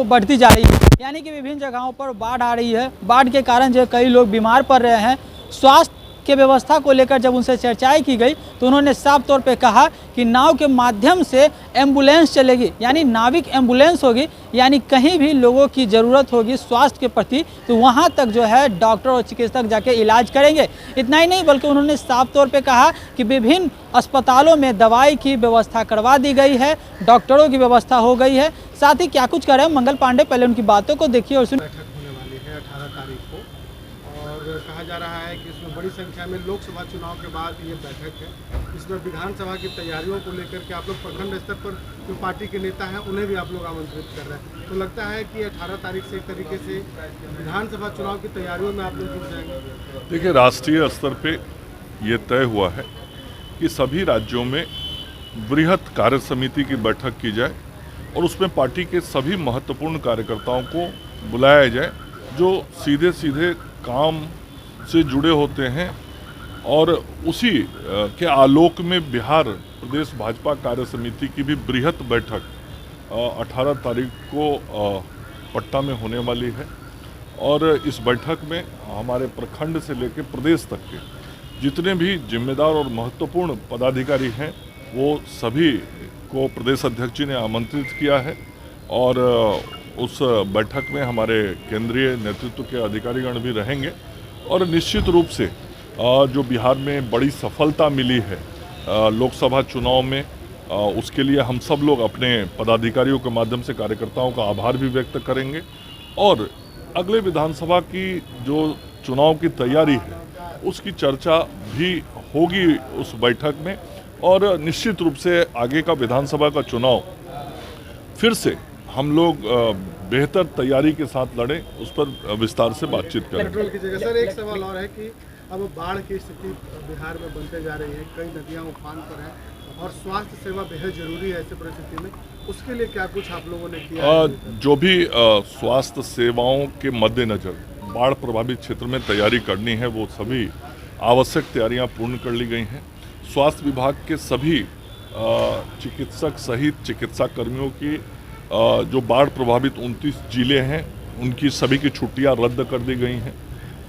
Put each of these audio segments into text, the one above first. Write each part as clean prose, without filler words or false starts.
वो बढ़ती जा रही है। यानी कि विभिन्न जगहों पर बाढ़ आ रही है। बाढ़ के कारण जो कई लोग बीमार पड़ रहे हैं। स्वास्थ्य के व्यवस्था को लेकर जब उनसे चर्चाएं की गई तो उन्होंने साफ तौर पे कहा कि नाव के माध्यम से एम्बुलेंस चलेगी, यानी नाविक एम्बुलेंस होगी, यानी कहीं भी लोगों की ज़रूरत होगी स्वास्थ्य के प्रति तो वहां तक जो है डॉक्टर और चिकित्सक जाके इलाज करेंगे। इतना ही नहीं बल्कि उन्होंने साफ तौर पे कहा कि विभिन्न अस्पतालों में दवाई की व्यवस्था करवा दी गई है, डॉक्टरों की व्यवस्था हो गई है। साथ ही क्या कुछ कर रहे हैं मंगल पांडे, पहले उनकी बातों को देखिए और सुनिए। बैठक होने वाली है 18 तारीख को और कहा जा रहा है कि इसमें बड़ी संख्या में लोकसभा चुनाव के बाद ये बैठक है। इसमें विधानसभा की तैयारियों को लेकर के आप लोग प्रखंड स्तर पर जो पार्टी के नेता हैं उन्हें भी आप लोग आमंत्रित कर रहे हैं। तो लगता है कि 18 तारीख से एक तरीके से विधानसभा चुनाव की तैयारियों में आप लोग जुट जाएंगे। देखिए, राष्ट्रीय स्तर पे ये तय हुआ है कि सभी राज्यों में वृहद कार्य समिति की बैठक की जाए और उसमें पार्टी के सभी महत्वपूर्ण कार्यकर्ताओं को बुलाया जाए जो सीधे सीधे काम से जुड़े होते हैं। और उसी के आलोक में बिहार प्रदेश भाजपा कार्य समिति की भी बृहद बैठक 18 तारीख को पटना में होने वाली है। और इस बैठक में हमारे प्रखंड से लेकर प्रदेश तक के जितने भी जिम्मेदार और महत्वपूर्ण पदाधिकारी हैं वो सभी को प्रदेश अध्यक्ष जी ने आमंत्रित किया है। और उस बैठक में हमारे केंद्रीय नेतृत्व के अधिकारीगण भी रहेंगे। और निश्चित रूप से जो बिहार में बड़ी सफलता मिली है लोकसभा चुनाव में, उसके लिए हम सब लोग अपने पदाधिकारियों के माध्यम से कार्यकर्ताओं का आभार भी व्यक्त करेंगे। और अगले विधानसभा की जो चुनाव की तैयारी है उसकी चर्चा भी होगी उस बैठक में। और निश्चित रूप से आगे का विधानसभा का चुनाव फिर से हम लोग बेहतर तैयारी के साथ लड़ें, उस पर विस्तार से बातचीत करें। पेट्रोल की जगह सर एक सवाल और है कि अब बाढ़ की स्थिति बिहार में बनते जा रही है, कई नदियां उफान पर हैं और स्वास्थ्य सेवा बेहद जरूरी है ऐसी परिस्थिति में। उसके लिए क्या कुछ आप लोगों ने किया? जो भी स्वास्थ्य सेवाओं के मद्देनजर बाढ़ प्रभावित क्षेत्र में तैयारी करनी है वो सभी आवश्यक तैयारियां पूर्ण कर ली गई हैं। स्वास्थ्य विभाग के सभी चिकित्सक सहित चिकित्सा कर्मियों की जो बाढ़ प्रभावित 29 जिले हैं उनकी सभी की छुट्टियां रद्द कर दी गई हैं।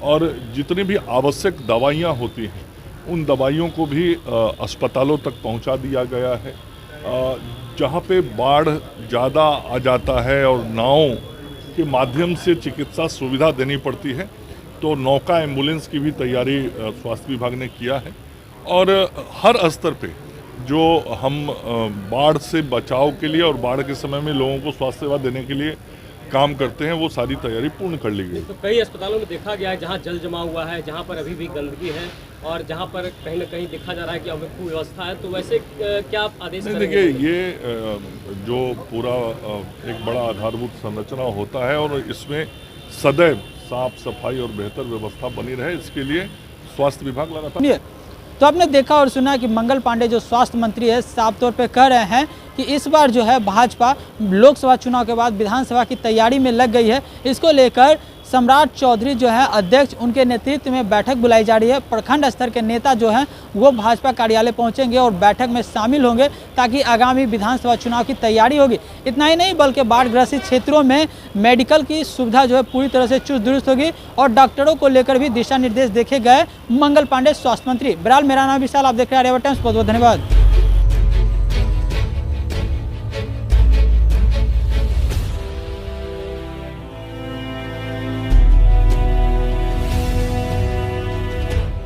और जितनी भी आवश्यक दवाइयां होती हैं उन दवाइयों को भी अस्पतालों तक पहुंचा दिया गया है। जहां पे बाढ़ ज़्यादा आ जाता है और नावों के माध्यम से चिकित्सा सुविधा देनी पड़ती है तो नौका एम्बुलेंस की भी तैयारी स्वास्थ्य विभाग ने किया है। और हर स्तर पे जो हम बाढ़ से बचाव के लिए और बाढ़ के समय में लोगों को स्वास्थ्य सेवा देने के लिए काम करते हैं वो सारी तैयारी पूर्ण कर ली गई। तो कई अस्पतालों में देखा गया है जहां जल जमा हुआ है, जहां पर अभी भी गंदगी है और जहां पर कहीं ना कहीं देखा जा रहा है कि अव्यवस्था है, तो वैसे क्या आप आदेश करेंगे? देखिए, ये जो पूरा एक बड़ा आधारभूत संरचना होता है और इसमें सदैव साफ सफाई और बेहतर व्यवस्था बनी रहे इसके लिए स्वास्थ्य विभाग लगातार। तो आपने देखा और सुना कि मंगल पांडे जो स्वास्थ्य मंत्री है साफ तौर पे कह रहे हैं कि इस बार जो है भाजपा लोकसभा चुनाव के बाद विधानसभा की तैयारी में लग गई है। इसको लेकर सम्राट चौधरी जो है अध्यक्ष, उनके नेतृत्व में बैठक बुलाई जा रही है। प्रखंड स्तर के नेता जो हैं वो भाजपा कार्यालय पहुंचेंगे और बैठक में शामिल होंगे ताकि आगामी विधानसभा चुनाव की तैयारी होगी। इतना ही नहीं बल्कि बाढ़ ग्रसित क्षेत्रों में मेडिकल की सुविधा जो है पूरी तरह से चुस्त दुरुस्त होगी और डॉक्टरों को लेकर भी दिशा निर्देश देखे गए मंगल पांडे स्वास्थ्य मंत्री। बहरहाल मेरा नाम विशाल, आप देख रहे हैं आर्यावर्त टाइम्स। बहुत बहुत धन्यवाद।